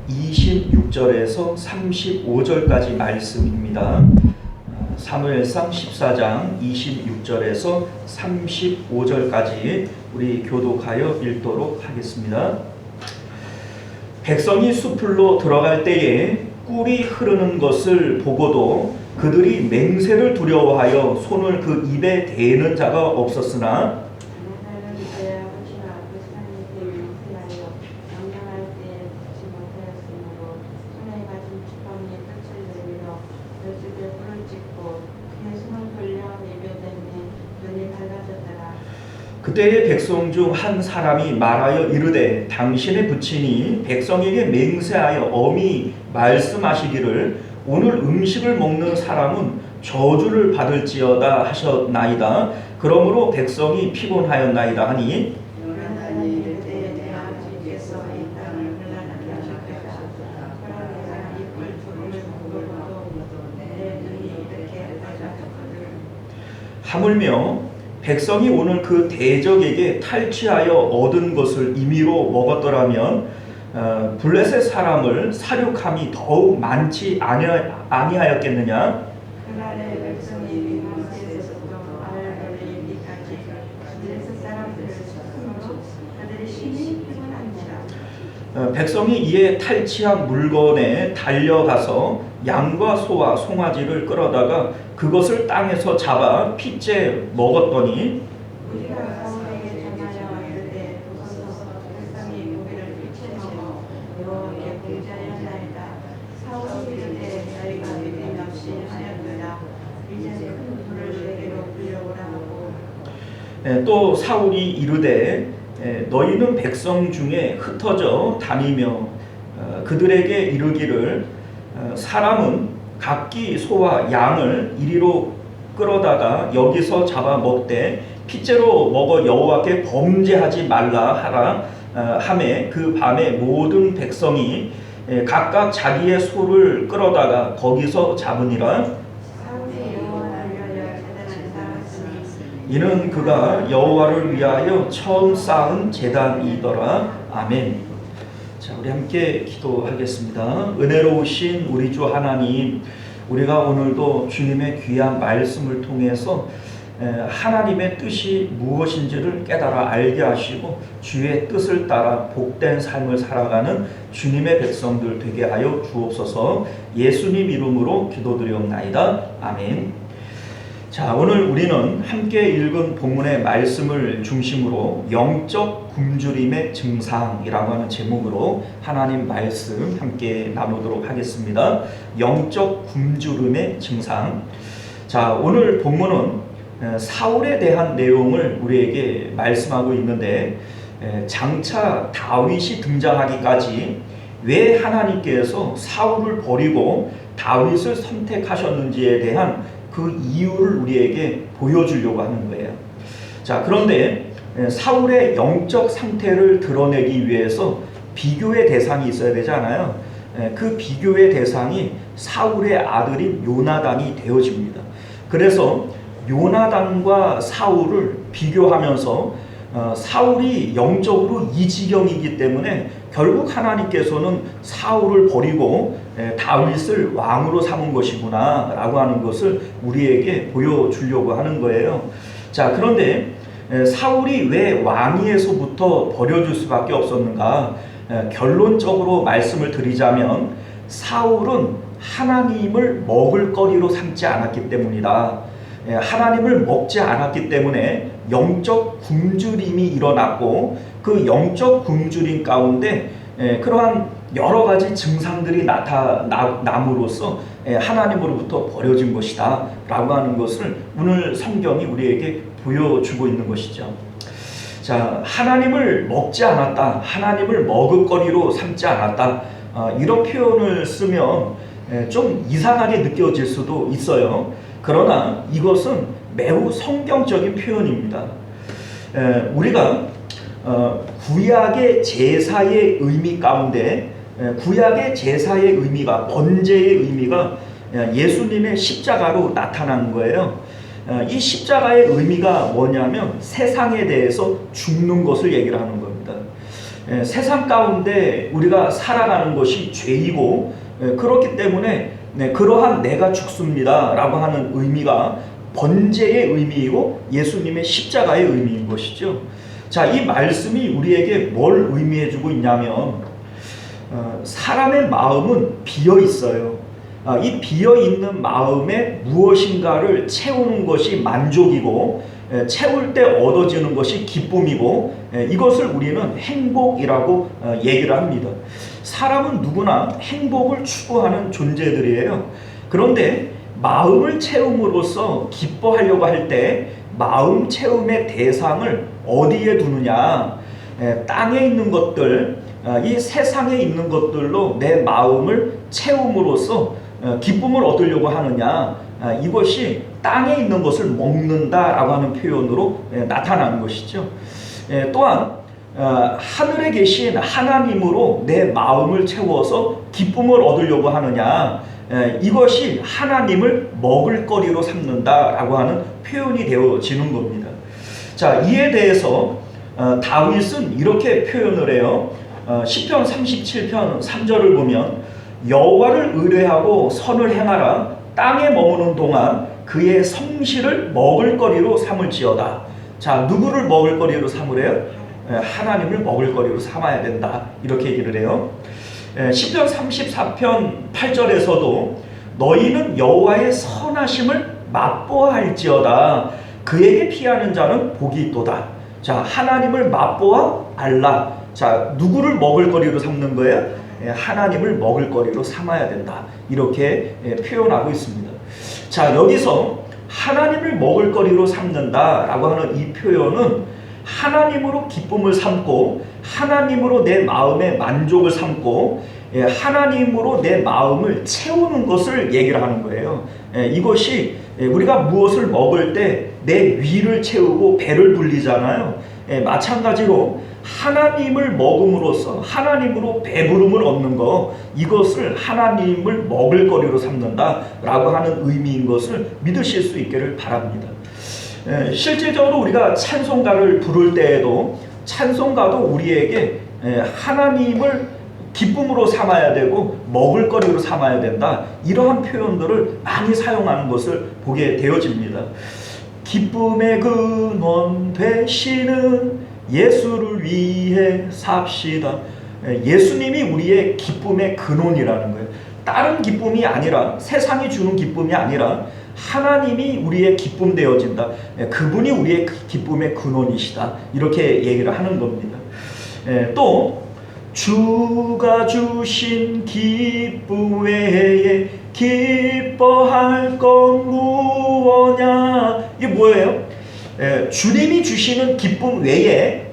26절에서 35절까지 말씀입니다. 사무엘상 14장 26절에서 35절까지 우리 교독하여 읽도록 하겠습니다. 백성이 숲으로 들어갈 때에 꿀이 흐르는 것을 보고도 그들이 맹세를 두려워하여 손을 그 입에 대는 자가 없었으나 그때의 백성 중 한 사람이 말하여 이르되 당신의 부친이 백성에게 맹세하여 엄히 말씀하시기를 오늘 음식을 먹는 사람은 저주를 받을지어다 하셨나이다. 그러므로 백성이 피곤하였나이다 하니 하물며 백성이 오늘 그 대적에게 탈취하여 얻은 것을 임의로 먹었더라면 블레셋 사람을 사륙함이 더욱 많지 아니하였겠느냐? 백성이 이에 탈취한 물건에 달려가서 양과 소와 송아지를 끌어다가 그것을 땅에서 잡아 핏째 먹었더니 또 사울이 이르되 너희는 백성 중에 흩어져 다니며 그들에게 이르기를 사람은 각기 소와 양을 이리로 끌어다가 여기서 잡아 먹되 핏째로 먹어 여호와께 범죄하지 말라 하라 하매 그 밤에 모든 백성이 각각 자기의 소를 끌어다가 거기서 잡으니라. 이는 그가 여호와를 위하여 처음 쌓은 제단이더라. 아멘. 자, 우리 함께 기도하겠습니다. 은혜로우신 우리 주 하나님, 우리가 오늘도 주님의 귀한 말씀을 통해서 하나님의 뜻이 무엇인지를 깨달아 알게 하시고 주의 뜻을 따라 복된 삶을 살아가는 주님의 백성들 되게 하여 주옵소서. 예수님 이름으로 기도드리옵나이다. 아멘. 자, 오늘 우리는 함께 읽은 본문의 말씀을 중심으로 영적 굶주림의 증상이라고 하는 제목으로 하나님 말씀 함께 나누도록 하겠습니다. 영적 굶주림의 증상. 자, 오늘 본문은 사울에 대한 내용을 우리에게 말씀하고 있는데 장차 다윗이 등장하기까지 왜 하나님께서 사울을 버리고 다윗을 선택하셨는지에 대한 그 이유를 우리에게 보여주려고 하는 거예요. 자, 그런데 사울의 영적 상태를 드러내기 위해서 비교의 대상이 있어야 되잖아요. 그 비교의 대상이 사울의 아들인 요나단이 되어집니다. 그래서 요나단과 사울을 비교하면서 사울이 영적으로 이 지경이기 때문에 결국 하나님께서는 사울을 버리고 다윗을 왕으로 삼은 것이구나 라고 하는 것을 우리에게 보여주려고 하는 거예요. 자, 그런데 사울이 왜 왕위에서부터 버려질 수밖에 없었는가? 결론적으로 말씀을 드리자면 사울은 하나님을 먹을거리로 삼지 않았기 때문이다. 하나님을 먹지 않았기 때문에 영적 굶주림이 일어났고 그 영적 굶주림 가운데 그러한 여러 가지 증상들이 나타남으로써 하나님으로부터 버려진 것이다 라고 하는 것을 오늘 성경이 우리에게 보여주고 있는 것이죠. 자, 하나님을 먹지 않았다, 하나님을 먹을거리로 삼지 않았다, 이런 표현을 쓰면 좀 이상하게 느껴질 수도 있어요. 그러나 이것은 매우 성경적인 표현입니다. 우리가 구약의 제사의 의미 가운데 구약의 제사의 의미가, 번제의 의미가 예수님의 십자가로 나타나는 거예요. 이 십자가의 의미가 뭐냐면 세상에 대해서 죽는 것을 얘기를 하는 겁니다. 세상 가운데 우리가 살아가는 것이 죄이고 그렇기 때문에 그러한 내가 죽습니다 라고 하는 의미가 번제의 의미이고 예수님의 십자가의 의미인 것이죠. 자, 이 말씀이 우리에게 뭘 의미해주고 있냐면 사람의 마음은 비어 있어요. 이 비어 있는 마음에 무엇인가를 채우는 것이 만족이고 채울 때 얻어지는 것이 기쁨이고 이것을 우리는 행복이라고 얘기를 합니다. 사람은 누구나 행복을 추구하는 존재들이에요. 그런데 마음을 채움으로써 기뻐하려고 할 때 마음 채움의 대상을 어디에 두느냐? 땅에 있는 것들, 이 세상에 있는 것들로 내 마음을 채움으로써 기쁨을 얻으려고 하느냐? 이것이 땅에 있는 것을 먹는다라고 하는 표현으로 나타나는 것이죠. 또한 하늘에 계신 하나님으로 내 마음을 채워서 기쁨을 얻으려고 하느냐? 이것이 하나님을 먹을거리로 삼는다라고 하는 표현이 되어지는 겁니다. 자, 이에 대해서 다윗은 이렇게 표현을 해요. 시편 37편 3절을 보면 여호와를 의뢰하고 선을 행하라. 땅에 머무는 동안 그의 성실을 먹을거리로 삼을지어다. 자, 누구를 먹을거리로 삼으래요? 하나님을 먹을거리로 삼아야 된다. 이렇게 얘기를 해요. 시편 34편 8절에서도 너희는 여호와의 선하심을 맛보아 할지어다. 그에게 피하는 자는 복이 있도다. 자, 하나님을 맛보아 알라. 자, 누구를 먹을거리로 삼는 거예요? 하나님을 먹을거리로 삼아야 된다. 이렇게 표현하고 있습니다. 자, 여기서 하나님을 먹을거리로 삼는다라고 하는 이 표현은 하나님으로 기쁨을 삼고 하나님으로 내 마음의 만족을 삼고 하나님으로 내 마음을 채우는 것을 얘기를 하는 거예요. 이것이 우리가 무엇을 먹을 때 내 위를 채우고 배를 불리잖아요. 마찬가지로 하나님을 먹음으로써 하나님으로 배부름을 얻는 것, 이것을 하나님을 먹을거리로 삼는다라고 하는 의미인 것을 믿으실 수 있기를 바랍니다. 실질적으로 우리가 찬송가를 부를 때에도 찬송가도 우리에게 하나님을 기쁨으로 삼아야 되고 먹을거리로 삼아야 된다, 이러한 표현들을 많이 사용하는 것을 보게 되어집니다. 기쁨의 근원 되시는 예수를 위해 삽시다. 예수님이 우리의 기쁨의 근원이라는 거예요. 다른 기쁨이 아니라, 세상이 주는 기쁨이 아니라 하나님이 우리의 기쁨 되어진다. 그분이 우리의 기쁨의 근원이시다. 이렇게 얘기를 하는 겁니다. 또 주가 주신 기쁨 외에 기뻐할 건 무엇냐? 이게 뭐예요? 주님이 주시는 기쁨 외에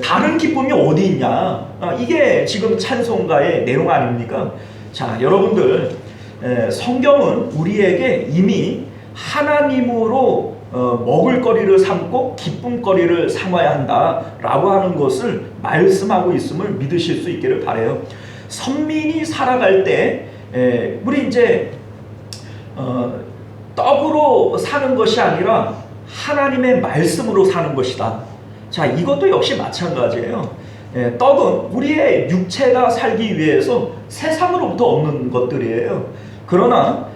다른 기쁨이 어디 있냐? 이게 지금 찬송가의 내용 아닙니까? 자, 여러분들, 성경은 우리에게 이미 하나님으로 먹을거리를 삼고 기쁨거리를 삼아야 한다라고 하는 것을 말씀하고 있음을 믿으실 수 있기를 바라요. 선민이 살아갈 때 우리 이제 떡으로 사는 것이 아니라 하나님의 말씀으로 사는 것이다. 자, 이것도 역시 마찬가지예요. 떡은 우리의 육체가 살기 위해서 세상으로부터 얻는 것들이에요. 그러나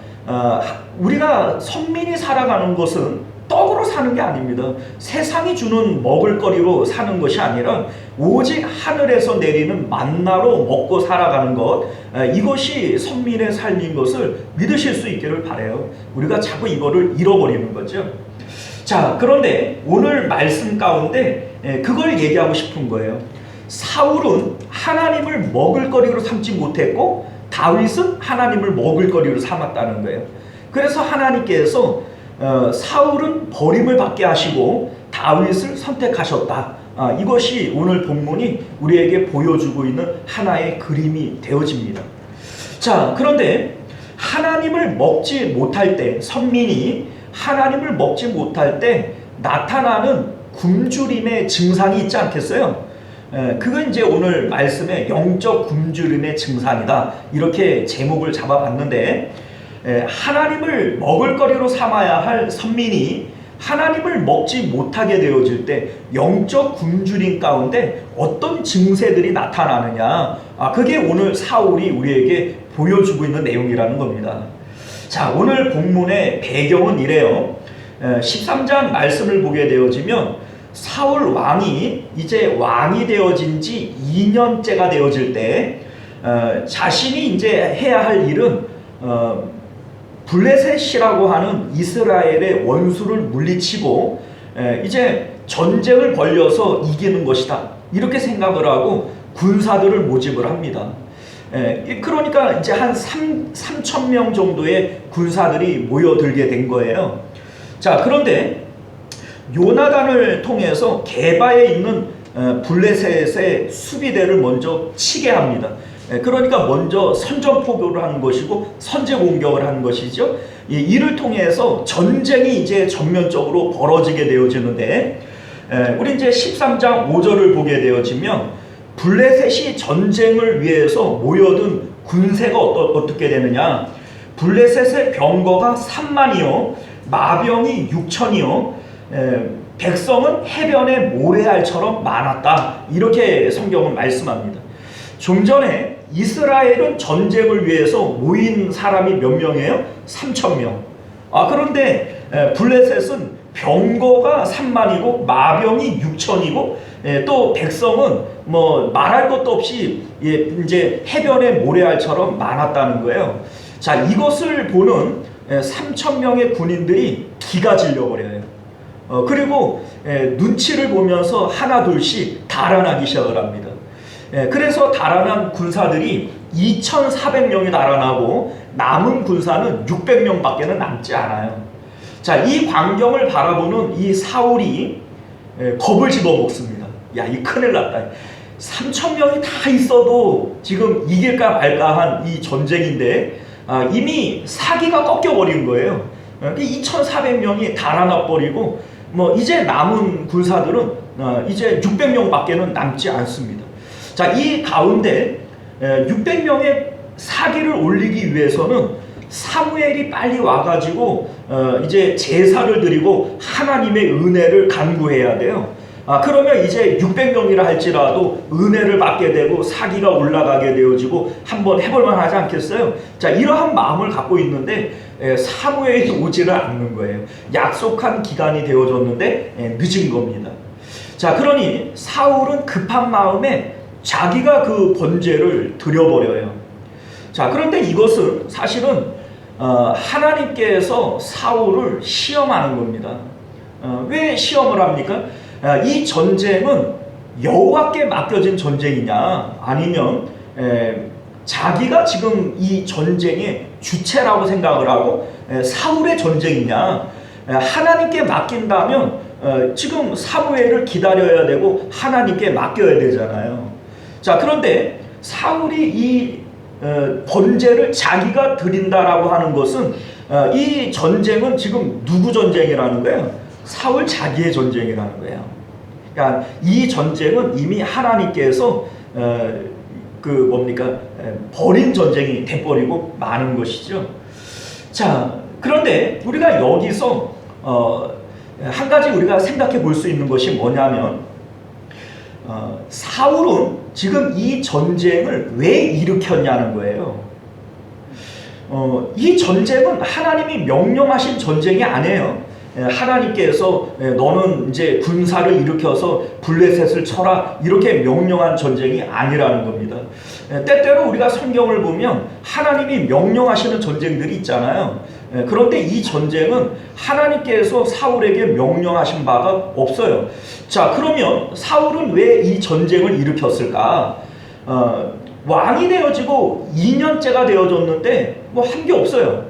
우리가 선민이 살아가는 것은 떡으로 사는 게 아닙니다. 세상이 주는 먹을거리로 사는 것이 아니라 오직 하늘에서 내리는 만나로 먹고 살아가는 것, 이것이 선민의 삶인 것을 믿으실 수 있기를 바라요. 우리가 자꾸 이거를 잃어버리는 거죠. 자, 그런데 오늘 말씀 가운데 그걸 얘기하고 싶은 거예요. 사울은 하나님을 먹을거리로 삼지 못했고 다윗은 하나님을 먹을거리로 삼았다는 거예요. 그래서 하나님께서 사울은 버림을 받게 하시고 다윗을 선택하셨다. 이것이 오늘 본문이 우리에게 보여주고 있는 하나의 그림이 되어집니다. 자, 그런데 하나님을 먹지 못할 때, 선민이 하나님을 먹지 못할 때 나타나는 굶주림의 증상이 있지 않겠어요? 그건 이제 오늘 말씀의 영적 굶주림의 증상이다, 이렇게 제목을 잡아봤는데, 하나님을 먹을거리로 삼아야 할 선민이 하나님을 먹지 못하게 되어질 때 영적 굶주림 가운데 어떤 증세들이 나타나느냐, 그게 오늘 사울이 우리에게 보여주고 있는 내용이라는 겁니다. 자, 오늘 본문의 배경은 이래요. 13장 말씀을 보게 되어지면 사울 왕이 이제 왕이 되어진 지 2년째가 되어질 때 자신이 이제 해야 할 일은 블레셋이라고 하는 이스라엘의 원수를 물리치고 이제 전쟁을 벌여서 이기는 것이다, 이렇게 생각을 하고 군사들을 모집을 합니다. 그러니까 이제 한 3천 명 정도의 군사들이 모여들게 된 거예요. 자, 그런데 요나단을 통해서 게바에 있는 블레셋의 수비대를 먼저 치게 합니다. 그러니까 먼저 선전포고를 하는 것이고 선제 공격을 하는 것이죠. 이를 통해서 전쟁이 이제 전면적으로 벌어지게 되어지는데, 우리 이제 13장 5절을 보게 되어지면 블레셋이 전쟁을 위해서 모여든 군세가 어떻게 되느냐, 블레셋의 병거가 3만이요 마병이 6천이요 백성은 해변의 모래알처럼 많았다, 이렇게 성경은 말씀합니다. 좀 전에 이스라엘은 전쟁을 위해서 모인 사람이 몇 명이에요? 3천 명. 그런데 블레셋은 병거가 3만이고 마병이 6천이고 또 백성은 뭐 말할 것도 없이 이제 해변의 모래알처럼 많았다는 거예요. 자, 이것을 보는 3천 명의 군인들이 기가 질려버려요. 그리고 눈치를 보면서 하나 둘씩 달아나기 시작을 합니다. 그래서 달아난 군사들이 2,400명이 달아나고 남은 군사는 600명밖에는 남지 않아요. 자, 이 광경을 바라보는 이 사울이 겁을 집어먹습니다. 야, 이 큰일 났다. 3,000명이 다 있어도 지금 이길까 말까 한 이 전쟁인데 이미 사기가 꺾여버린 거예요. 2,400명이 달아나버리고 뭐 이제 남은 군사들은 이제 600명밖에는 남지 않습니다. 자, 이 가운데 600명의 사기를 올리기 위해서는 사무엘이 빨리 와가지고 이제 제사를 드리고 하나님의 은혜를 간구해야 돼요. 그러면 이제 600명이라 할지라도 은혜를 받게 되고 사기가 올라가게 되어지고 한번 해볼만 하지 않겠어요? 자, 이러한 마음을 갖고 있는데 사무엘이 오지를 않는 거예요. 약속한 기간이 되어졌는데 늦은 겁니다. 자, 그러니 사울은 급한 마음에 자기가 그 번제를 드려버려요. 자, 그런데 이것은 사실은 하나님께서 사울을 시험하는 겁니다. 왜 시험을 합니까? 이 전쟁은 여호와께 맡겨진 전쟁이냐, 아니면 자기가 지금 이 전쟁의 주체라고 생각을 하고 사울의 전쟁이냐, 하나님께 맡긴다면 지금 사무엘을 기다려야 되고 하나님께 맡겨야 되잖아요. 자, 그런데 사울이 이 번제를 자기가 드린다라고 하는 것은 이 전쟁은 지금 누구 전쟁이라는 거예요? 사울 자기의 전쟁이라는 거예요. 그러니까 이 전쟁은 이미 하나님께서 버린 전쟁이 돼버리고 마는 것이죠. 자, 그런데 우리가 여기서 한 가지 우리가 생각해 볼 수 있는 것이 뭐냐면 사울은 지금 이 전쟁을 왜 일으켰냐는 거예요. 이 전쟁은 하나님이 명령하신 전쟁이 아니에요. 하나님께서 너는 이제 군사를 일으켜서 블레셋을 쳐라, 이렇게 명령한 전쟁이 아니라는 겁니다. 때때로 우리가 성경을 보면 하나님이 명령하시는 전쟁들이 있잖아요. 그런데 이 전쟁은 하나님께서 사울에게 명령하신 바가 없어요. 자, 그러면 사울은 왜 이 전쟁을 일으켰을까? 왕이 되어지고 2년째가 되어졌는데 뭐 한 게 없어요.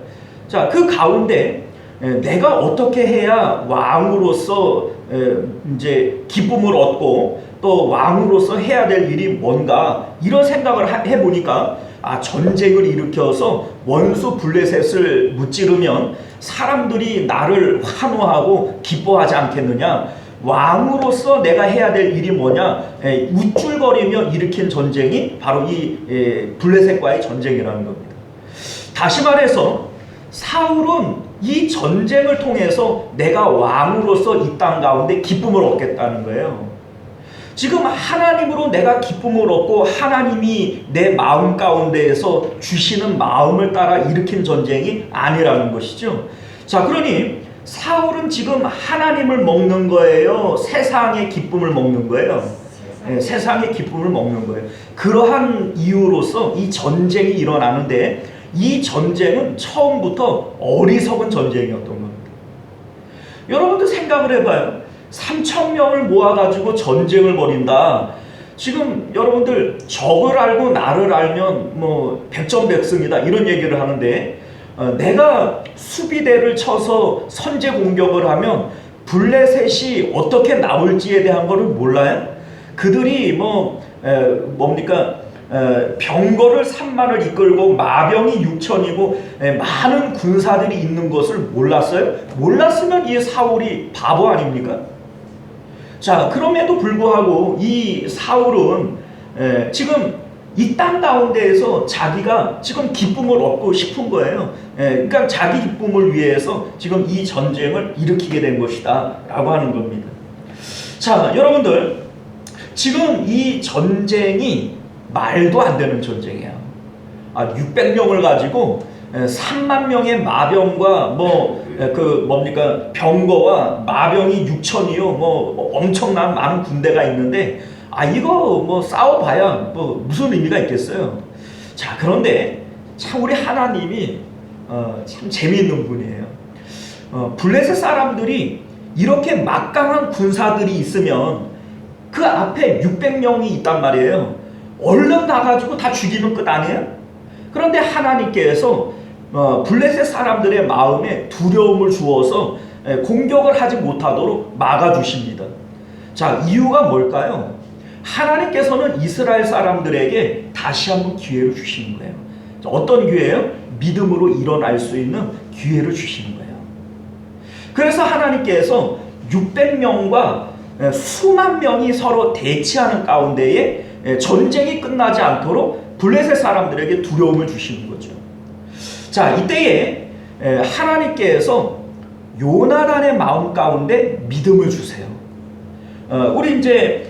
자, 그 가운데 내가 어떻게 해야 왕으로서 이제 기쁨을 얻고 또 왕으로서 해야 될 일이 뭔가, 이런 생각을 해보니까 전쟁을 일으켜서 원수 블레셋을 무찌르면 사람들이 나를 환호하고 기뻐하지 않겠느냐, 왕으로서 내가 해야 될 일이 뭐냐, 우쭐거리며 일으킨 전쟁이 바로 이 블레셋과의 전쟁이라는 겁니다. 다시 말해서 사울은 이 전쟁을 통해서 내가 왕으로서 이 땅 가운데 기쁨을 얻겠다는 거예요. 지금 하나님으로 내가 기쁨을 얻고 하나님이 내 마음 가운데에서 주시는 마음을 따라 일으킨 전쟁이 아니라는 것이죠. 자, 그러니 사울은 지금 하나님을 먹는 거예요? 세상의 기쁨을 먹는 거예요? 네, 세상의 기쁨을 먹는 거예요. 그러한 이유로서 이 전쟁이 일어나는데 이 전쟁은 처음부터 어리석은 전쟁이었던 겁니다. 여러분들 생각을 해봐요. 3,000명을 모아가지고 전쟁을 벌인다. 지금 여러분들 적을 알고 나를 알면 뭐 백전백승이다 이런 얘기를 하는데 내가 수비대를 쳐서 선제 공격을 하면 블레셋이 어떻게 나올지에 대한 거를 몰라요? 그들이 병거를 3만을 이끌고 마병이 6천이고 많은 군사들이 있는 것을 몰랐어요? 몰랐으면 이 사울이 바보 아닙니까? 자, 그럼에도 불구하고 이 사울은 지금 이 땅 가운데에서 자기가 지금 기쁨을 얻고 싶은 거예요. 그러니까 자기 기쁨을 위해서 지금 이 전쟁을 일으키게 된 것이다 라고 하는 겁니다. 자, 여러분들 지금 이 전쟁이 말도 안 되는 전쟁이에요. 600명을 가지고 3만 명의 마병과 병거와 마병이 6천이요. 엄청난 많은 군대가 있는데 이거 싸워봐야 무슨 의미가 있겠어요. 자, 그런데 참 우리 하나님이 참 재미있는 분이에요. 블레셋 사람들이 이렇게 막강한 군사들이 있으면 그 앞에 600명이 있단 말이에요. 얼른 가가지고 다 죽이면 끝 아니에요? 그런데 하나님께서 블레셋 사람들의 마음에 두려움을 주어서 공격을 하지 못하도록 막아주십니다. 자, 이유가 뭘까요? 하나님께서는 이스라엘 사람들에게 다시 한번 기회를 주시는 거예요. 어떤 기회예요? 믿음으로 일어날 수 있는 기회를 주시는 거예요. 그래서 하나님께서 600명과 수만 명이 서로 대치하는 가운데에 전쟁이 끝나지 않도록 블레셋 사람들에게 두려움을 주시는 거죠. 자, 이때에 하나님께서 요나단의 마음 가운데 믿음을 주세요. 우리 이제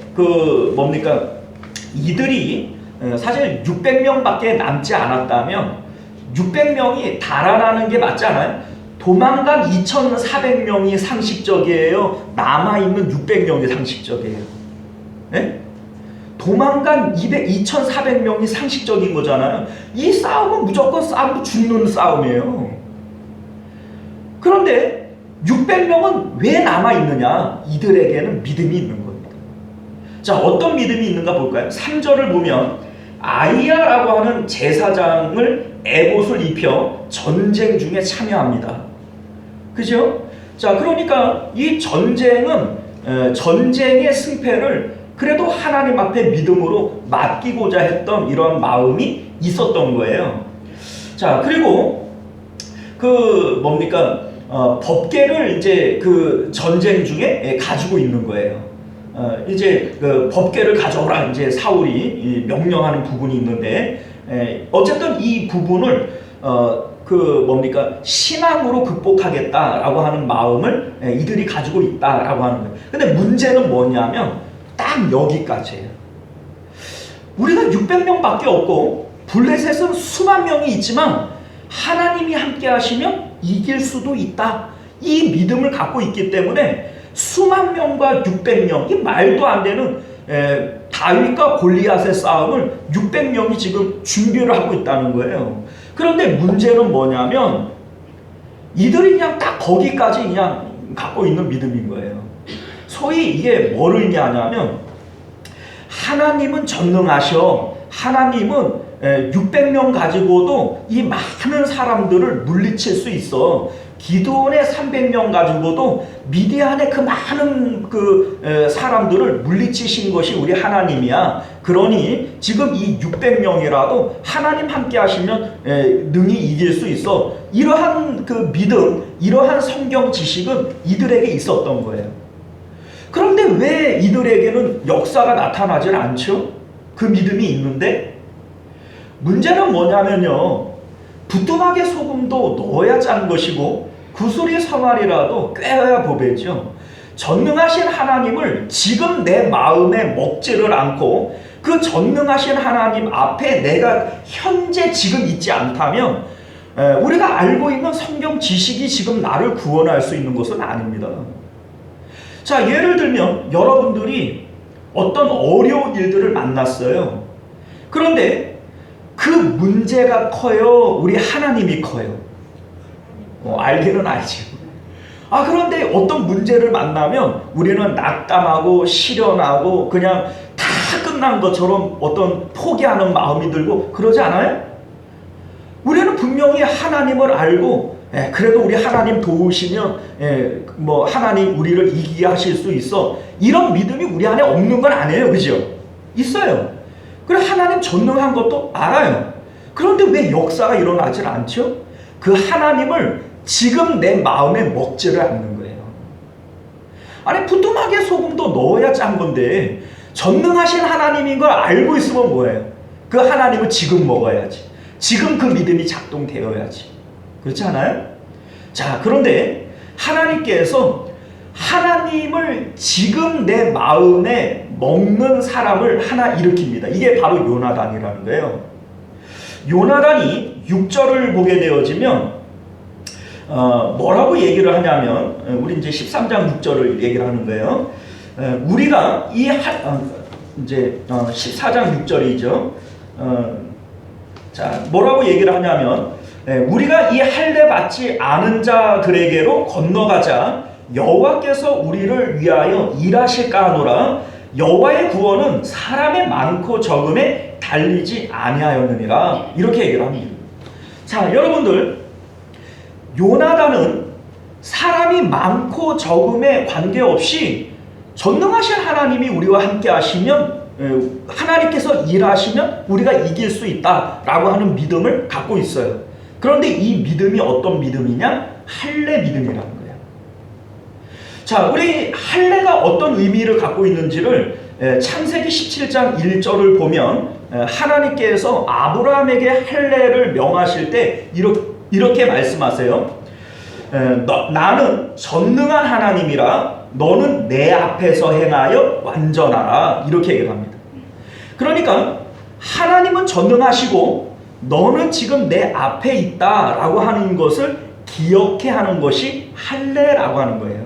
이들이 사실 600명밖에 남지 않았다면 600명이 달아나는 게 맞잖아요. 도망간 2,400명이 상식적이에요? 남아있는 600명이 상식적이에요? 네? 도망간 2,400명이 상식적인 거잖아요. 이 싸움은 무조건 싸움도 죽는 싸움이에요. 그런데 600명은 왜 남아있느냐? 이들에게는 믿음이 있는 겁니다. 자, 어떤 믿음이 있는가 볼까요? 3절을 보면 아이야라고 하는 제사장을 에봇을 입혀 전쟁 중에 참여합니다. 그죠? 자, 그러니까 이 전쟁은 전쟁의 승패를 그래도 하나님 앞에 믿음으로 맡기고자 했던 이런 마음이 있었던 거예요. 자, 그리고 법궤를 이제 그 전쟁 중에 가지고 있는 거예요. 이제 그 법궤를 가져오라 이제 사울이 명령하는 부분이 있는데 어쨌든 이 부분을 신앙으로 극복하겠다라고 하는 마음을 이들이 가지고 있다라고 하는 거예요. 근데 문제는 뭐냐면 딱 여기까지예요. 우리가 600명밖에 없고 블레셋은 수만 명이 있지만 하나님이 함께 하시면 이길 수도 있다. 이 믿음을 갖고 있기 때문에 수만 명과 600명, 이 말도 안 되는 다윗과 골리앗의 싸움을 600명이 지금 준비를 하고 있다는 거예요. 그런데 문제는 뭐냐면 이들이 그냥 딱 거기까지 그냥 갖고 있는 믿음인 거예요. 소위 이게 뭘 의미하냐면 하나님은 전능하셔. 하나님은 600명 가지고도 이 많은 사람들을 물리칠 수 있어. 기드온의 300명 가지고도 미디안의 그 많은 사람들을 물리치신 것이 우리 하나님이야. 그러니 지금 이 600명이라도 하나님 함께 하시면 능히 이길 수 있어. 이러한 그 믿음, 이러한 성경 지식은 이들에게 있었던 거예요. 그런데 왜 이들에게는 역사가 나타나질 않죠? 그 믿음이 있는데? 문제는 뭐냐면요, 부뚜막에 소금도 넣어야 짜는 것이고 구슬이 성알이라도 꿰어야 보배죠. 전능하신 하나님을 지금 내 마음에 먹지를 않고 그 전능하신 하나님 앞에 내가 현재 지금 있지 않다면 우리가 알고 있는 성경 지식이 지금 나를 구원할 수 있는 것은 아닙니다. 자, 예를 들면 여러분들이 어떤 어려운 일들을 만났어요. 그런데 그 문제가 커요? 우리 하나님이 커요? 알기는 알죠. 그런데 어떤 문제를 만나면 우리는 낙담하고 시련하고 그냥 다 끝난 것처럼 어떤 포기하는 마음이 들고 그러지 않아요? 우리는 분명히 하나님을 알고 그래도 우리 하나님 도우시면 하나님 우리를 이기게 하실 수 있어. 이런 믿음이 우리 안에 없는 건 아니에요. 그죠? 있어요. 그리고 하나님 전능한 것도 알아요. 그런데 왜 역사가 일어나질 않죠? 그 하나님을 지금 내 마음에 먹지를 않는 거예요. 아니, 부뚜막에 소금도 넣어야 짠 건데 전능하신 하나님인 걸 알고 있으면 뭐예요? 그 하나님을 지금 먹어야지. 지금 그 믿음이 작동되어야지. 그렇지 않아요? 자, 그런데 하나님께서 하나님을 지금 내 마음에 먹는 사람을 하나 일으킵니다. 이게 바로 요나단이라는 거예요. 요나단이 6절을 보게 되어지면 뭐라고 얘기를 하냐면 우리 이제 13장 6절을 얘기를 하는 거예요. 우리가 이제 14장 6절이죠. 자, 뭐라고 얘기를 하냐면 우리가 이 할례 받지 않은 자들에게로 건너가자 여호와께서 우리를 위하여 일하실까 하노라. 여호와의 구원은 사람의 많고 적음에 달리지 아니하였느니라. 이렇게 얘기를 합니다. 자, 여러분들, 요나단은 사람이 많고 적음에 관계없이 전능하신 하나님이 우리와 함께 하시면 하나님께서 일하시면 우리가 이길 수 있다라고 하는 믿음을 갖고 있어요. 그런데 이 믿음이 어떤 믿음이냐? 할례 믿음이라는 거예요. 자, 우리 할례가 어떤 의미를 갖고 있는지를 창세기 17장 1절을 보면 하나님께서 아브라함에게 할례를 명하실 때 이렇게 말씀하세요. 나는 전능한 하나님이라 너는 내 앞에서 행하여 완전하라. 이렇게 얘기를 합니다. 그러니까 하나님은 전능하시고 너는 지금 내 앞에 있다라고 하는 것을 기억해 하는 것이 할례라고 하는 거예요.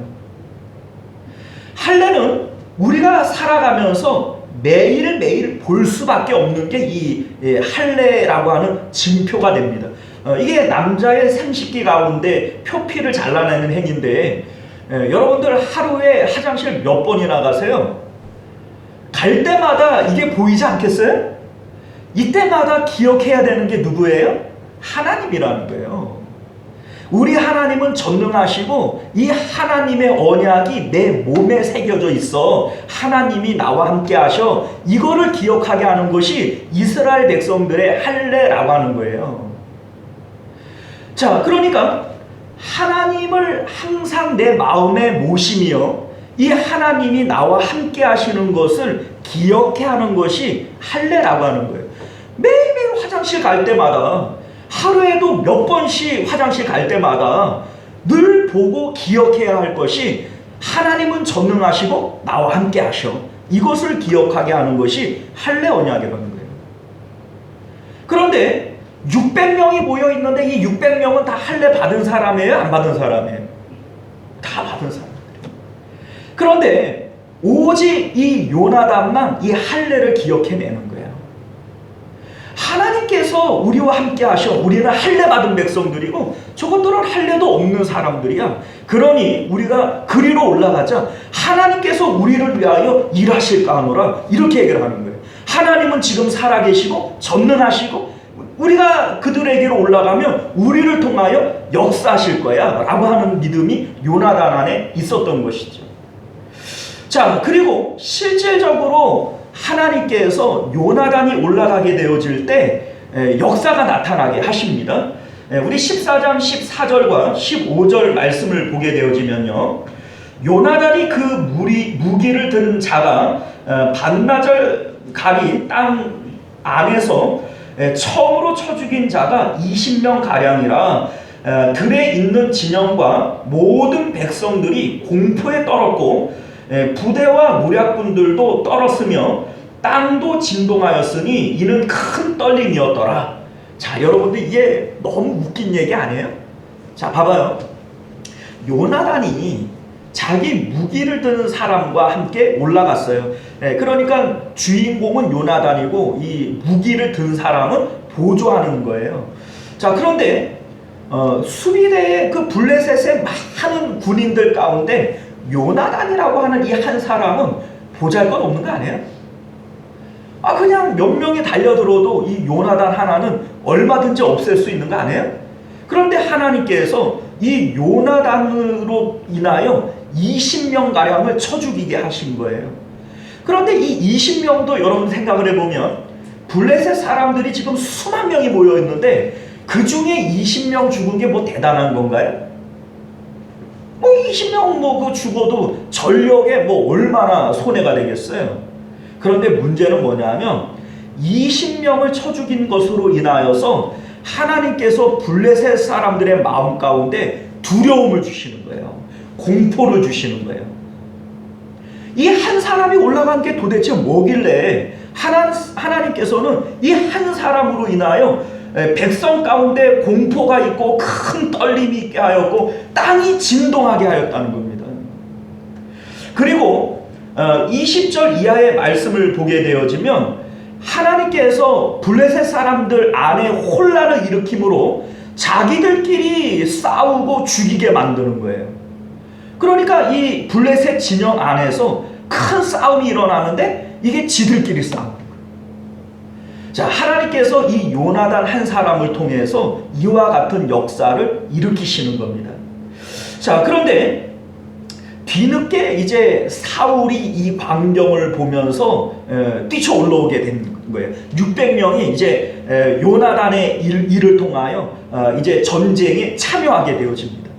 할례는 우리가 살아가면서 매일매일 볼 수밖에 없는 게 이 할례라고 하는 징표가 됩니다. 이게 남자의 생식기 가운데 표피를 잘라내는 행위인데 여러분들 하루에 화장실 몇 번이나 가세요? 갈 때마다 이게 보이지 않겠어요? 이때마다 기억해야 되는 게 누구예요? 하나님이라는 거예요. 우리 하나님은 전능하시고 이 하나님의 언약이 내 몸에 새겨져 있어. 하나님이 나와 함께 하셔. 이거를 기억하게 하는 것이 이스라엘 백성들의 할례라고 하는 거예요. 자, 그러니까 하나님을 항상 내 마음에 모시며 이 하나님이 나와 함께 하시는 것을 기억해 하는 것이 할례라고 하는 거예요. 매일매일 화장실 갈 때마다 하루에도 몇 번씩 화장실 갈 때마다 늘 보고 기억해야 할 것이 하나님은 전능하시고 나와 함께 하셔. 이것을 기억하게 하는 것이 할례 언약이라는 거예요. 그런데 600명이 모여 있는데 이 600명은 다 할례 받은 사람이에요? 안 받은 사람이에요? 다 받은 사람이에요. 그런데 오직 이 요나단만 이 할례를 기억해내는 거예요. 하나님께서 우리와 함께 하셔. 우리는 할례 받은 백성들이고 저것들은 할례도 없는 사람들이야. 그러니 우리가 그리로 올라가자 하나님께서 우리를 위하여 일하실까 하노라. 이렇게 얘기를 하는 거예요. 하나님은 지금 살아계시고 전능하시고 우리가 그들에게로 올라가면 우리를 통하여 역사하실 거야 라고 하는 믿음이 요나단 안에 있었던 것이죠. 자, 그리고 실질적으로 하나님께서 요나단이 올라가게 되어질 때 역사가 나타나게 하십니다. 우리 14장 14절과 15절 말씀을 보게 되어지면요, 요나단이 그 무기를 든 자가 반나절 가리 땅 안에서 처음으로 쳐 죽인 자가 20명 가량이라 들에 있는 진영과 모든 백성들이 공포에 떨었고 부대와 무략군들도 떨었으며 땅도 진동하였으니 이는 큰 떨림이었더라. 자, 여러분들 이게 너무 웃긴 얘기 아니에요? 자, 봐봐요. 요나단이 자기 무기를 드는 사람과 함께 올라갔어요. 그러니까 주인공은 요나단이고 이 무기를 든 사람은 보조하는 거예요. 자, 그런데 수비대의 그 블레셋의 많은 군인들 가운데 요나단이라고 하는 이 한 사람은 보잘것없는 거 아니에요? 그냥 몇 명이 달려들어도 이 요나단 하나는 얼마든지 없앨 수 있는 거 아니에요? 그런데 하나님께서 이 요나단으로 인하여 20명가량을 쳐 죽이게 하신 거예요. 그런데 이 20명도 여러분 생각을 해보면 블레셋 사람들이 지금 수만 명이 모여 있는데 그 중에 20명 죽은 게 뭐 대단한 건가요? 20명 그 죽어도 전력에 얼마나 손해가 되겠어요? 그런데 문제는 뭐냐면 20명을 쳐 죽인 것으로 인하여서 하나님께서 블레셋 사람들의 마음 가운데 두려움을 주시는 거예요. 공포를 주시는 거예요. 이 한 사람이 올라간 게 도대체 뭐길래 하나님께서는 이 한 사람으로 인하여 백성 가운데 공포가 있고 큰 떨림이 있게 하였고 땅이 진동하게 하였다는 겁니다. 그리고 20절 이하의 말씀을 보게 되어지면 하나님께서 블레셋 사람들 안에 혼란을 일으킴으로 자기들끼리 싸우고 죽이게 만드는 거예요. 그러니까 이 블레셋 진영 안에서 큰 싸움이 일어나는데 이게 지들끼리 싸우는 거예요. 자, 하나님께서 이 요나단 한 사람을 통해서 이와 같은 역사를 일으키시는 겁니다. 자, 그런데 뒤늦게 이제 사울이 이 광경을 보면서 뛰쳐 올라오게 된 거예요. 600명이 이제 요나단의 일을 통하여 이제 전쟁에 참여하게 되어집니다.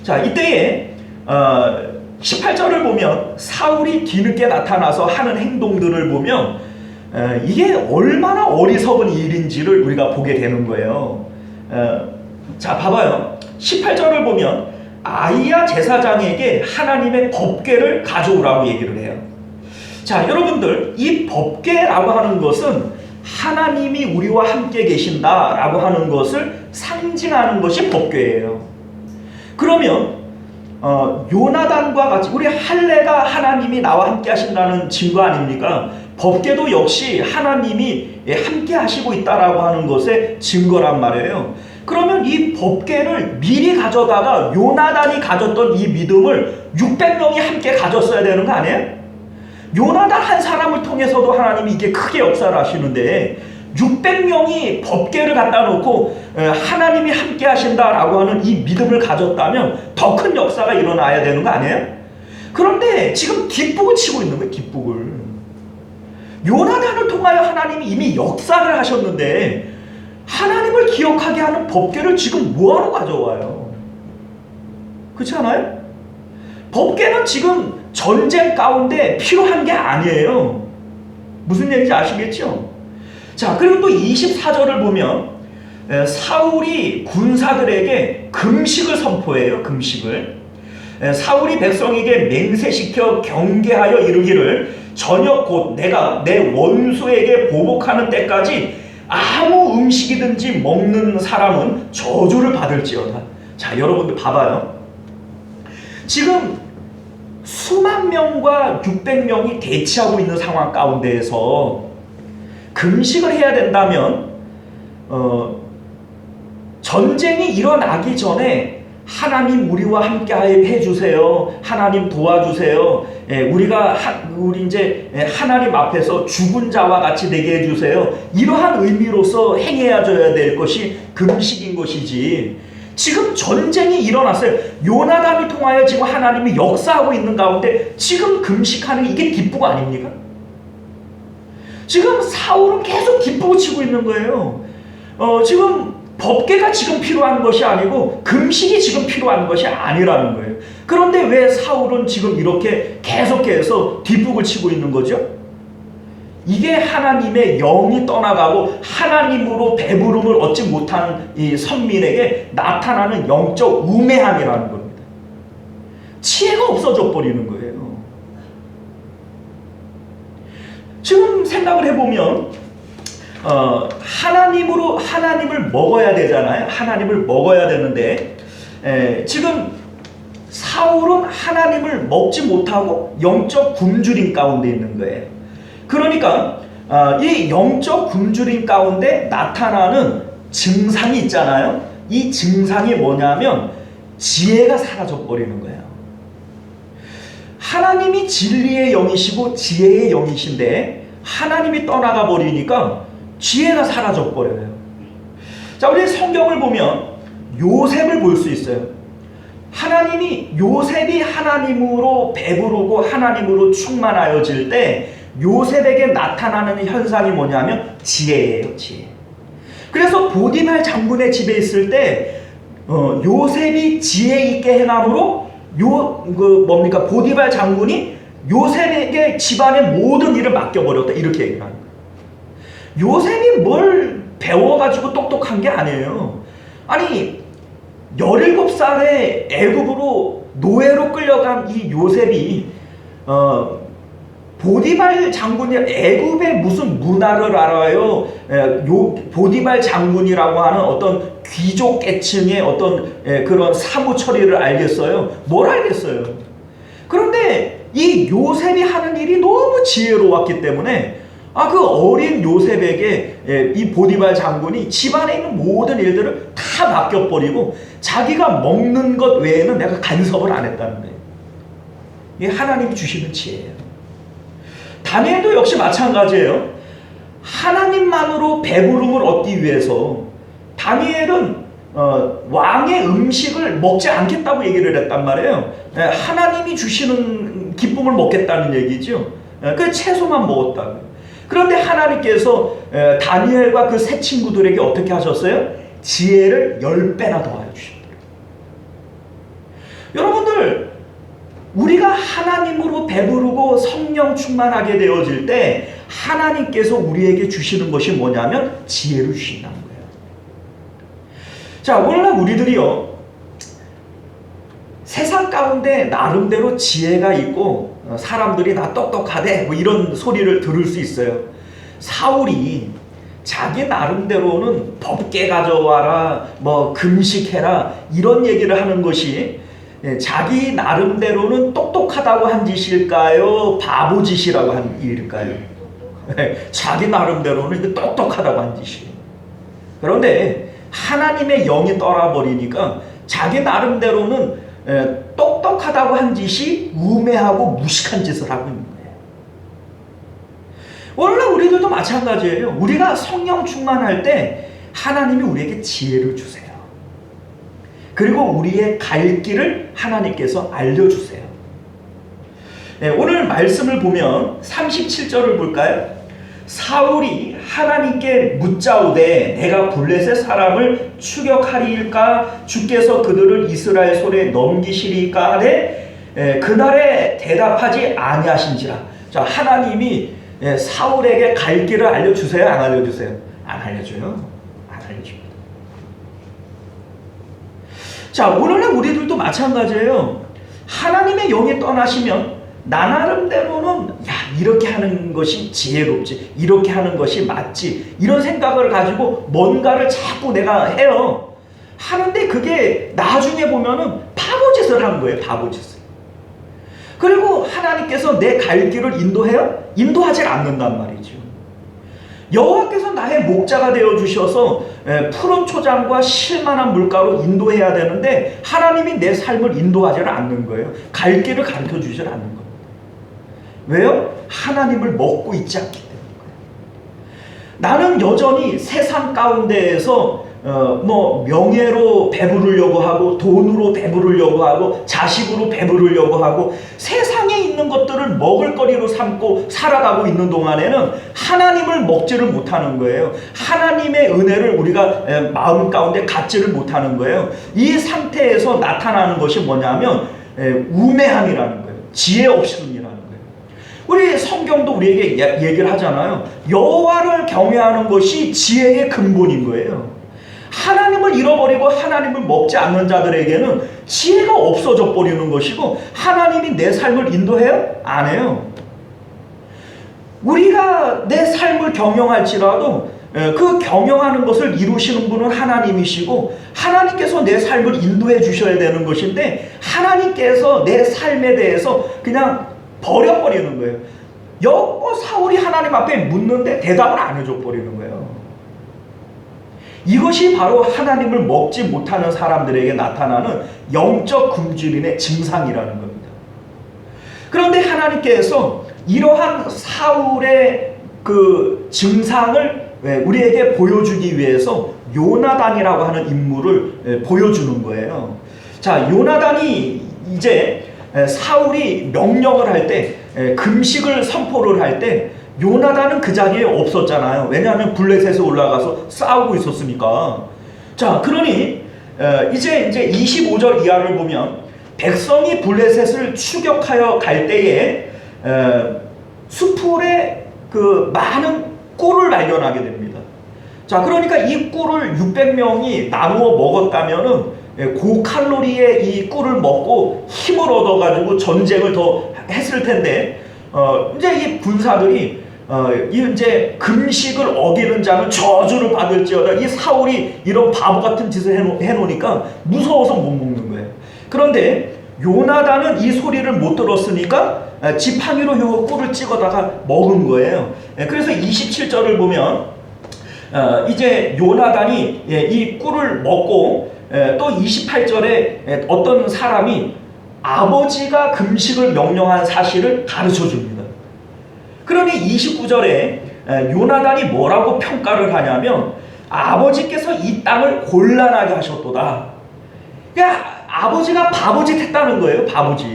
자, 이때에 18절을 보면 사울이 뒤늦게 나타나서 하는 행동들을 보면 이게 얼마나 어리석은 일인지를 우리가 보게 되는 거예요. 자, 봐봐요. 18절을 보면 아히야 제사장에게 하나님의 법궤를 가져오라고 얘기를 해요. 자, 여러분들 이 법궤라고 하는 것은 하나님이 우리와 함께 계신다라고 하는 것을 상징하는 것이 법궤예요. 그러면 요나단과 같이 우리 할례가 하나님이 나와 함께 하신다는 증거 아닙니까? 법궤도 역시 하나님이 함께 하시고 있다라고 하는 것의 증거란 말이에요. 그러면 이 법궤를 미리 가져다가 요나단이 가졌던 이 믿음을 600명이 함께 가졌어야 되는 거 아니에요? 요나단 한 사람을 통해서도 하나님이 이게 크게 역사를 하시는데 600명이 법궤를 갖다 놓고 하나님이 함께 하신다라고 하는 이 믿음을 가졌다면 더 큰 역사가 일어나야 되는 거 아니에요? 그런데 지금 뒷북을 치고 있는 거예요. 뒷북을. 요나단을 통하여 하나님이 이미 역사를 하셨는데 하나님을 기억하게 하는 법궤를 지금 뭐하러 가져와요? 그렇지 않아요? 법궤는 지금 전쟁 가운데 필요한 게 아니에요. 무슨 얘기인지 아시겠죠? 자, 그리고 또 24절을 보면 사울이 군사들에게 금식을 선포해요. 금식을. 사울이 백성에게 맹세시켜 경계하여 이르기를 저녁 곧 내가 내 원수에게 보복하는 때까지 아무 음식이든지 먹는 사람은 저주를 받을지어다. 자, 여러분들 봐봐요. 지금 수만 명과 600명이 대치하고 있는 상황 가운데에서 금식을 해야 된다면 전쟁이 일어나기 전에 하나님 우리와 함께 해주세요. 하나님 도와주세요. 우리 이제 하나님 앞에서 죽은 자와 같이 되게 해주세요. 이러한 의미로서 행해야져야 될 것이 금식인 것이지. 지금 전쟁이 일어났어요. 요나단을 통하여 지금 하나님이 역사하고 있는 가운데 지금 금식하는 이게 뒷북 아닙니까? 지금 사울은 계속 뒷북을 치고 있는 거예요. 지금 법궤가 지금 필요한 것이 아니고 금식이 지금 필요한 것이 아니라는 거예요. 그런데 왜 사울은 지금 이렇게 계속해서 뒷북을 치고 있는 거죠? 이게 하나님의 영이 떠나가고 하나님으로 배부름을 얻지 못한 이 선민에게 나타나는 영적 우매함이라는 겁니다. 지혜가 없어져 버리는 거예요. 지금 생각을 해보면 하나님을 먹어야 되잖아요. 하나님을 먹어야 되는데 지금 사울은 하나님을 먹지 못하고 영적 굶주림 가운데 있는 거예요. 그러니까 이 영적 굶주림 가운데 나타나는 증상이 있잖아요. 이 증상이 뭐냐면 지혜가 사라져 버리는 거예요. 하나님이 진리의 영이시고 지혜의 영이신데 하나님이 떠나가 버리니까 지혜가 사라져 버려요. 자, 우리 성경을 보면 요셉을 볼 수 있어요. 요셉이 하나님으로 배부르고 하나님으로 충만하여질 때 요셉에게 나타나는 현상이 뭐냐면 지혜예요, 지혜. 그래서 보디발 장군의 집에 있을 때 요셉이 지혜 있게 행함으로 보디발 장군이 요셉에게 집안의 모든 일을 맡겨버렸다, 이렇게 얘기를 하는 거예요. 요셉이 뭘 배워가지고 똑똑한 게 아니에요. 아니 17살에 애굽으로 노예로 끌려간 이 요셉이 보디발 장군이 애굽의 무슨 문화를 알아요? 보디발 장군이라고 하는 어떤 귀족 계층의 어떤 그런 사무 처리를 알겠어요? 뭘 알겠어요? 그런데 이 요셉이 하는 일이 너무 지혜로웠기 때문에 그 어린 요셉에게 이 보디발 장군이 집안에 있는 모든 일들을 다 맡겨버리고 자기가 먹는 것 외에는 내가 간섭을 안 했다는 거예요. 이게 하나님이 주시는 지혜예요. 다니엘도 역시 마찬가지예요. 하나님만으로 배부름을 얻기 위해서 다니엘은 왕의 음식을 먹지 않겠다고 얘기를 했단 말이에요. 하나님이 주시는 기쁨을 먹겠다는 얘기죠. 그 채소만 먹었다고. 그런데 하나님께서 다니엘과 그 세 친구들에게 어떻게 하셨어요? 지혜를 10배나 더하여 주셨어요. 여러분들, 우리가 하나님으로 배부르고 성령 충만하게 되어질 때 하나님께서 우리에게 주시는 것이 뭐냐면 지혜를 주신다는 거예요. 자, 오늘날 우리들이요, 세상 가운데 나름대로 지혜가 있고 사람들이 나 똑똑하대 뭐 이런 소리를 들을 수 있어요. 사울이 자기 나름대로는 법계 가져와라, 뭐 금식해라 이런 얘기를 하는 것이 자기 나름대로는 똑똑하다고 한 짓일까요? 바보 짓이라고 한 일일까요? 자기 나름대로는 똑똑하다고 한 짓이에요. 그런데 하나님의 영이 떠나버리니까 자기 나름대로는 똑똑하다고 한 짓이 우매하고 무식한 짓을 하고 있는 거예요. 오늘날 우리들도 마찬가지예요. 우리가 성령 충만할 때 하나님이 우리에게 지혜를 주세요. 그리고 우리의 갈 길을 하나님께서 알려주세요. 오늘 말씀을 보면 37절을 볼까요? 사울이 하나님께 묻자오되 내가 블레셋 사람을 추격하리일까? 주께서 그들을 이스라엘 손에 넘기시리까 하되 그날에 대답하지 아니하신지라. 자, 하나님이 사울에게 갈 길을 알려주세요? 안 알려주세요? 안 알려줘요. 안 알려줍니다. 자, 오늘날 우리들도 마찬가지예요. 하나님의 영이 떠나시면 나 나름대로는 이렇게 하는 것이 지혜롭지, 이렇게 하는 것이 맞지, 이런 생각을 가지고 뭔가를 자꾸 내가 해요. 하는데 그게 나중에 보면은 바보짓을 하는 거예요. 바보짓을. 그리고 하나님께서 내 갈 길을 인도해요? 인도하지 않는단 말이죠. 여호와께서 나의 목자가 되어주셔서 푸른 초장과 실만한 물가로 인도해야 되는데 하나님이 내 삶을 인도하지 않는 거예요. 갈 길을 가르쳐주지 않는 거예요. 왜요? 하나님을 먹고 있지 않기 때문에. 나는 여전히 세상 가운데에서 명예로 배부르려고 하고 돈으로 배부르려고 하고 자식으로 배부르려고 하고 세상에 있는 것들을 먹을거리로 삼고 살아가고 있는 동안에는 하나님을 먹지를 못하는 거예요. 하나님의 은혜를 우리가 마음 가운데 갖지를 못하는 거예요. 이 상태에서 나타나는 것이 뭐냐면 우매함이라는 거예요. 지혜 없음이라는 거예요. 우리 성경도 우리에게 얘기를 하잖아요. 여호와를 경외하는 것이 지혜의 근본인 거예요. 하나님을 잃어버리고 하나님을 먹지 않는 자들에게는 지혜가 없어져 버리는 것이고, 하나님이 내 삶을 인도해요? 안 해요. 우리가 내 삶을 경영할지라도 그 경영하는 것을 이루시는 분은 하나님이시고, 하나님께서 내 삶을 인도해 주셔야 되는 것인데, 하나님께서 내 삶에 대해서 그냥 버려버리는 거예요. 사울이 하나님 앞에 묻는데 대답을 안 해줘 버리는 거예요. 이것이 바로 하나님을 먹지 못하는 사람들에게 나타나는 영적 굶주림의 증상이라는 겁니다. 그런데 하나님께서 이러한 사울의 그 증상을 우리에게 보여주기 위해서 요나단이라고 하는 인물을 보여주는 거예요. 자, 요나단이 이제 사울이 명령을 할 때, 금식을 선포를 할 때 요나단은 그 자리에 없었잖아요. 왜냐하면 블레셋에 올라가서 싸우고 있었으니까. 자, 그러니 이제 25절 이하를 보면, 백성이 블레셋을 추격하여 갈 때에 수풀에 그 많은 꿀을 발견하게 됩니다. 자, 그러니까 이 꿀을 600명이 나누어 먹었다면은 고칼로리의 이 꿀을 먹고 힘을 얻어가지고 전쟁을 더 했을 텐데, 이제 이 군사들이 이제 금식을 어기는 자는 저주를 받을지어다. 이 사울이 이런 바보 같은 짓을 해놓으니까 무서워서 못 먹는 거예요. 그런데 요나단은 이 소리를 못 들었으니까 지팡이로 요 꿀을 찍어다가 먹은 거예요. 그래서 27절을 보면 이제 요나단이 이 꿀을 먹고, 또 28절에 어떤 사람이 아버지가 금식을 명령한 사실을 가르쳐 줍니다. 그러니 29절에 요나단이 뭐라고 평가를 하냐면, 아버지께서 이 땅을 곤란하게 하셨도다. 그러니까 아버지가 바보짓 했다는 거예요. 바보짓.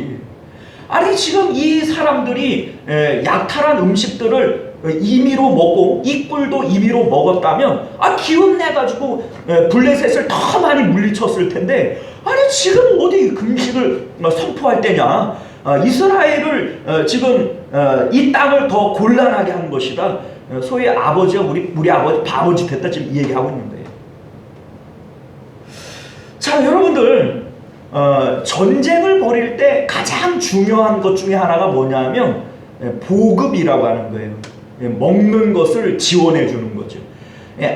아니, 지금 이 사람들이 약탈한 음식들을 임의로 먹고 이 꿀도 임의로 먹었다면, 기운 내가지고 블레셋을 더 많이 물리쳤을 텐데, 아니 지금 어디 금식을 선포할 때냐. 이스라엘을 지금 이 땅을 더 곤란하게 한 것이다. 소위 아버지가 우리 아버지 바보짓 했다, 지금 이 얘기하고 있는 거예요. 자, 여러분들, 전쟁을 벌일 때 가장 중요한 것 중에 하나가 뭐냐면 보급이라고 하는 거예요. 먹는 것을 지원해 주는 거죠.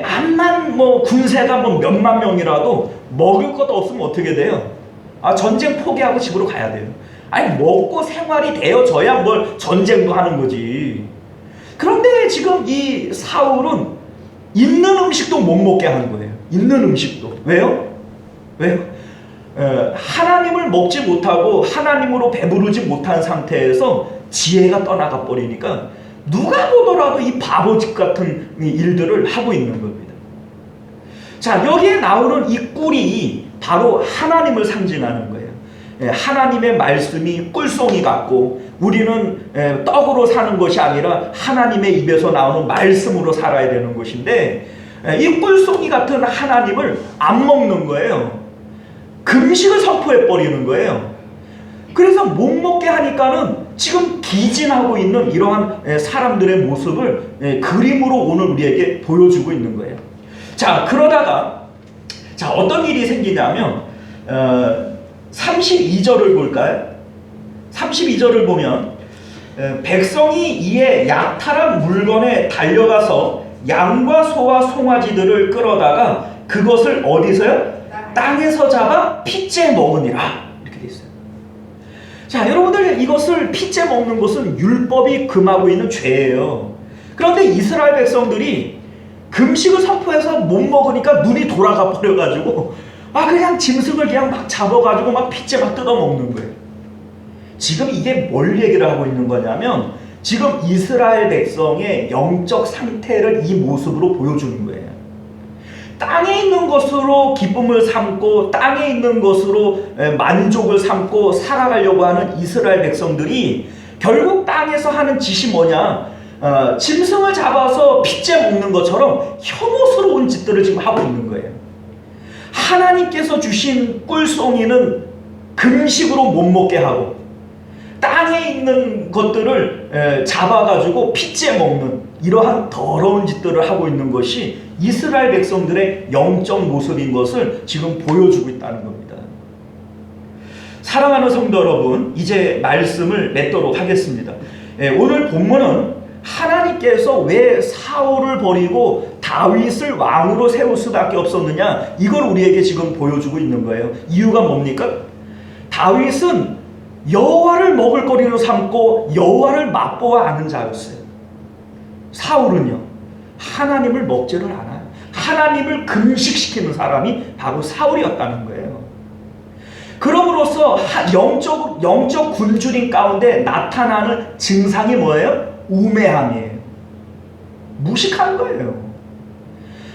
암만 군세가 몇만 명이라도 먹을 것 없으면 어떻게 돼요? 전쟁 포기하고 집으로 가야 돼요. 아니, 먹고 생활이 되어져야 뭘 전쟁도 하는 거지. 그런데 지금 이 사울은 있는 음식도 못 먹게 하는 거예요. 있는 음식도. 왜요? 하나님을 먹지 못하고 하나님으로 배부르지 못한 상태에서 지혜가 떠나가 버리니까 누가 보더라도 이 바보짓 같은 일들을 하고 있는 겁니다. 자, 여기에 나오는 이 꿀이 바로 하나님을 상징하는 거예요. 하나님의 말씀이 꿀송이 같고, 우리는 떡으로 사는 것이 아니라 하나님의 입에서 나오는 말씀으로 살아야 되는 것인데, 이 꿀송이 같은 하나님을 안 먹는 거예요. 금식을 선포해 버리는 거예요. 그래서 못 먹게 하니까는 지금 기진하고 있는 이러한 사람들의 모습을 그림으로 오늘 우리에게 보여주고 있는 거예요. 자, 그러다가 어떤 일이 생기냐면 32절을 볼까요? 32절을 보면, 백성이 이에 약탈한 물건에 달려가서 양과 소와 송아지들을 끌어다가 그것을 어디서요? 땅에서 잡아 핏째 먹으니라. 이렇게 돼 있어요. 자, 여러분들, 이것을 핏째 먹는 것은 율법이 금하고 있는 죄예요. 그런데 이스라엘 백성들이 금식을 선포해서 못 먹으니까 눈이 돌아가 버려가지고 그냥 짐승을 그냥 막 잡아가지고 막 핏째 막 뜯어 먹는 거예요. 지금 이게 뭘 얘기를 하고 있는 거냐면, 지금 이스라엘 백성의 영적 상태를 이 모습으로 보여주는 거예요. 땅에 있는 것으로 기쁨을 삼고 땅에 있는 것으로 만족을 삼고 살아가려고 하는 이스라엘 백성들이 결국 땅에서 하는 짓이 뭐냐, 짐승을 잡아서 핏째 먹는 것처럼 혐오스러운 짓들을 지금 하고 있는 거예요. 하나님께서 주신 꿀송이는 금식으로 못 먹게 하고, 땅에 땅에 있는 것들을 잡아가지고 핏째 먹는 이러한 더러운 짓들을 하고 있는 것이 이스라엘 백성들의 영적 모습인 것을 지금 보여주고 있다는 겁니다. 사랑하는 성도 여러분, 이제 말씀을 맺도록 하겠습니다. 오늘 본문은 하나님께서 왜 사울을 버리고 다윗을 왕으로 세울 수밖에 없었느냐, 이걸 우리에게 지금 보여주고 있는 거예요. 이유가 뭡니까? 다윗은 여호와를 먹을거리로 삼고 여호와를 맛보아 아는 자였어요. 사울은요, 하나님을 먹지를 않아요. 하나님을 금식시키는 사람이 바로 사울이었다는 거예요. 그럼으로써 영적 굶주림 가운데 나타나는 증상이 뭐예요? 우매함이에요. 무식한 거예요.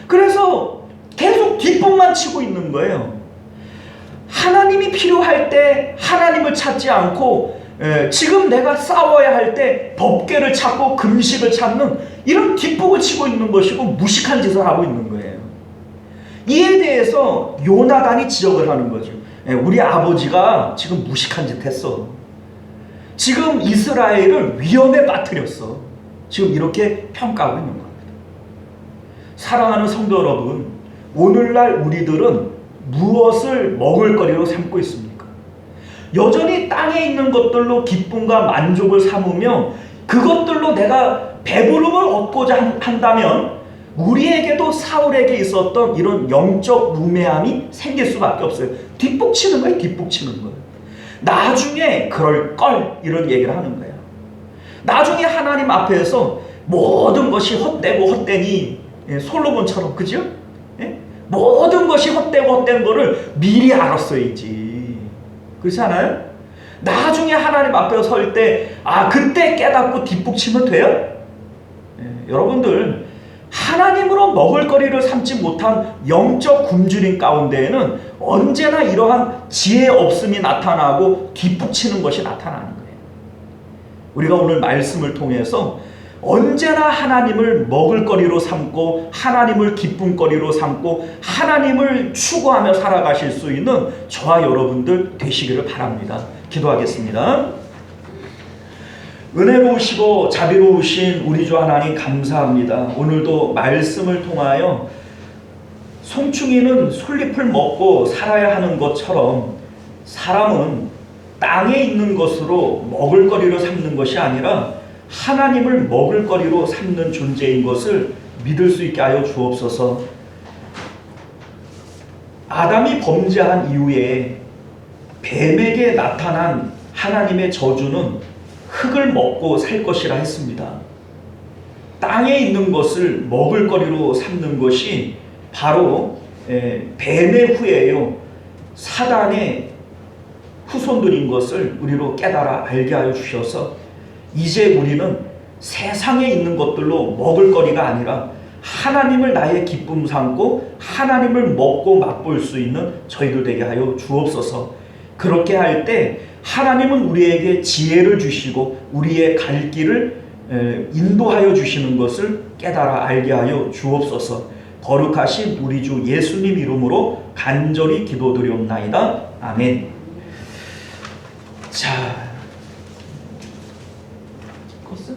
그래서 계속 뒷북만 치고 있는 거예요. 하나님이 필요할 때 하나님을 찾지 않고 지금 내가 싸워야 할 때 법궤를 찾고 금식을 찾는 이런 뒷북을 치고 있는 것이고 무식한 짓을 하고 있는 거예요. 이에 대해서 요나단이 지적을 하는 거죠. 우리 아버지가 지금 무식한 짓 했어. 지금 이스라엘을 위험에 빠뜨렸어. 지금 이렇게 평가하고 있는 겁니다. 사랑하는 성도 여러분, 오늘날 우리들은 무엇을 먹을거리로 삼고 있습니까? 여전히 땅에 있는 것들로 기쁨과 만족을 삼으며 그것들로 내가 배부름을 얻고자 한다면 우리에게도 사울에게 있었던 이런 영적 우매함이 생길 수밖에 없어요. 뒷북치는 거예요. 뒷북치는 거예요. 나중에 그럴걸 이런 얘기를 하는 거예요. 나중에 하나님 앞에서 모든 것이 헛되고 헛되니, 솔로몬처럼, 그죠? 모든 것이 헛되고 헛된 거를 미리 알았어야지. 그렇지 않아요? 나중에 하나님 앞에 설 때 그때 깨닫고 뒷북치면 돼요? 여러분들, 하나님으로 먹을거리를 삼지 못한 영적 굶주림 가운데에는 언제나 이러한 지혜 없음이 나타나고 뒷북치는 것이 나타나는 거예요. 우리가 오늘 말씀을 통해서 언제나 하나님을 먹을거리로 삼고 하나님을 기쁨거리로 삼고 하나님을 추구하며 살아가실 수 있는 저와 여러분들 되시기를 바랍니다. 기도하겠습니다. 은혜로우시고 자비로우신 우리 주 하나님 감사합니다. 오늘도 말씀을 통하여 송충이는 솔잎을 먹고 살아야 하는 것처럼 사람은 땅에 있는 것으로 먹을거리로 삼는 것이 아니라 하나님을 먹을거리로 삼는 존재인 것을 믿을 수 있게 하여 주옵소서. 아담이 범죄한 이후에 뱀에게 나타난 하나님의 저주는 흙을 먹고 살 것이라 했습니다. 땅에 있는 것을 먹을거리로 삼는 것이 바로 뱀의 후예요. 사단의 후손들인 것을 우리로 깨달아 알게 하여 주셔서 이제 우리는 세상에 있는 것들로 먹을거리가 아니라 하나님을 나의 기쁨 삼고 하나님을 먹고 맛볼 수 있는 저희들 되게 하여 주옵소서. 그렇게 할 때 하나님은 우리에게 지혜를 주시고 우리의 갈 길을 인도하여 주시는 것을 깨달아 알게 하여 주옵소서. 거룩하신 우리 주 예수님 이름으로 간절히 기도드리옵나이다. 아멘. 자, 코스?